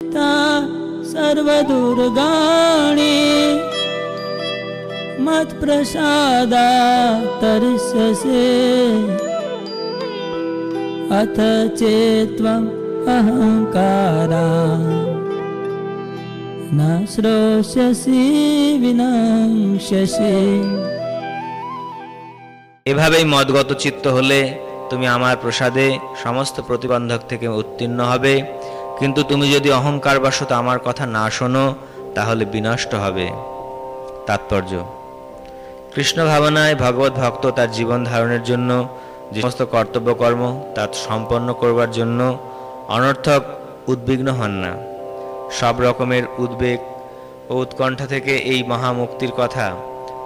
ता सर्वदुर्गाणि मत्प्रसादात् तरिष्यसे अथ चेत्त्वम् अहङ्कारान् न श्रोष्यसि विनश्यसि। এভাবেই মদগত চিত্ত হলে তুমি আমার প্রসাদে সমস্ত প্রতিবন্ধক থেকে উত্তীর্ণ হবে, কিন্তু তুমি যদি অহংকারবশত আমার কথা না শোনো তাহলে বিনষ্ট হবে। তাৎপর্য: কৃষ্ণ ভাবনায় ভগবত ভক্ত তার জীবন ধারণের জন্য যে সমস্ত কর্তব্য কর্ম তা সম্পন্ন করবার জন্য অনর্থক উদ্বিগ্ন হন না। সব রকমের উদ্বেগ ও উৎকণ্ঠা থেকে এই মহামুক্তির কথা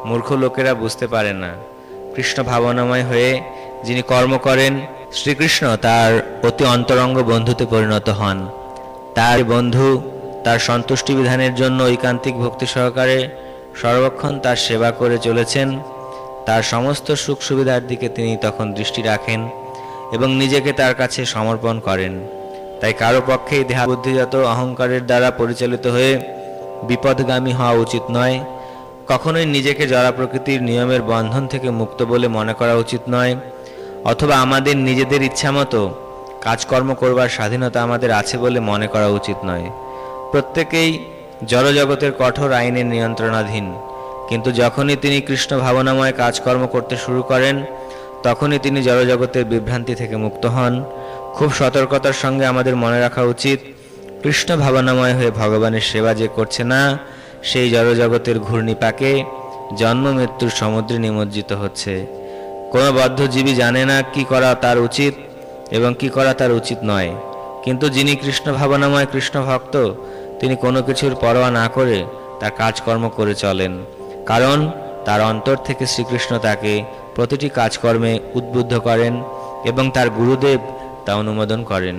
মূর্খ লোকেরা বুঝতে পারে না। কৃষ্ণ ভাবনাময় হয়ে যিনি কর্ম করেন, শ্রীকৃষ্ণ তার অতি অন্তরঙ্গ বন্ধুতে পরিণত হন। তার বন্ধু তার সন্তুষ্টি বিধানের জন্য ঐকান্তিক ভক্তি সহকারে সর্বক্ষণ তার সেবা করে চলেছেন। তার সমস্ত সুখ সুবিধার দিকে তিনি তখন দৃষ্টি রাখেন এবং নিজেকে তার কাছে সমর্পণ করেন। তাই কারো পক্ষেই দেহাবুদ্ধিজাত অহংকারের দ্বারা পরিচালিত হয়ে বিপদগামী হওয়া উচিত নয়। কখনোই নিজেকে জড় প্রকৃতির নিয়মের বন্ধন থেকে মুক্ত বলে মনে করা উচিত নয়, অথবা আমাদের নিজেদের ইচ্ছামতো কাজকর্ম করবার স্বাধীনতা আমাদের আছে বলে মনে করা উচিত নয়। প্রত্যেকেই জড়জগতের কঠোর আইনের নিয়ন্ত্রণাধীন, কিন্তু যখনই তিনি কৃষ্ণ ভাবনাময় কাজকর্ম করতে শুরু করেন তখনই তিনি জড়জগতের বিভ্রান্তি থেকে মুক্ত হন। খুব সতর্কতার সঙ্গে আমাদের মনে রাখা উচিত, কৃষ্ণ ভাবনাময় হয়ে ভগবানের সেবা যে করছে না, সেই জড়জগতের ঘূর্ণিপাকে জন্ম মৃত্যুর সমুদ্রে নিমজ্জিত হচ্ছে। কোনো বদ্ধজীবী জানে না কি করা তার উচিত এবং কি করা তার উচিত নয়, কিন্তু যিনি কৃষ্ণ ভাবনাময় কৃষ্ণ ভক্ত তিনি কোনো কিছুর পরোয়া না করে তার কাজকর্ম করে চলেন, কারণ তার অন্তর থেকে শ্রীকৃষ্ণ তাকে প্রতিটি কাজকর্মে উদ্বুদ্ধ করেন এবং তার গুরুদেব তা অনুমোদন করেন।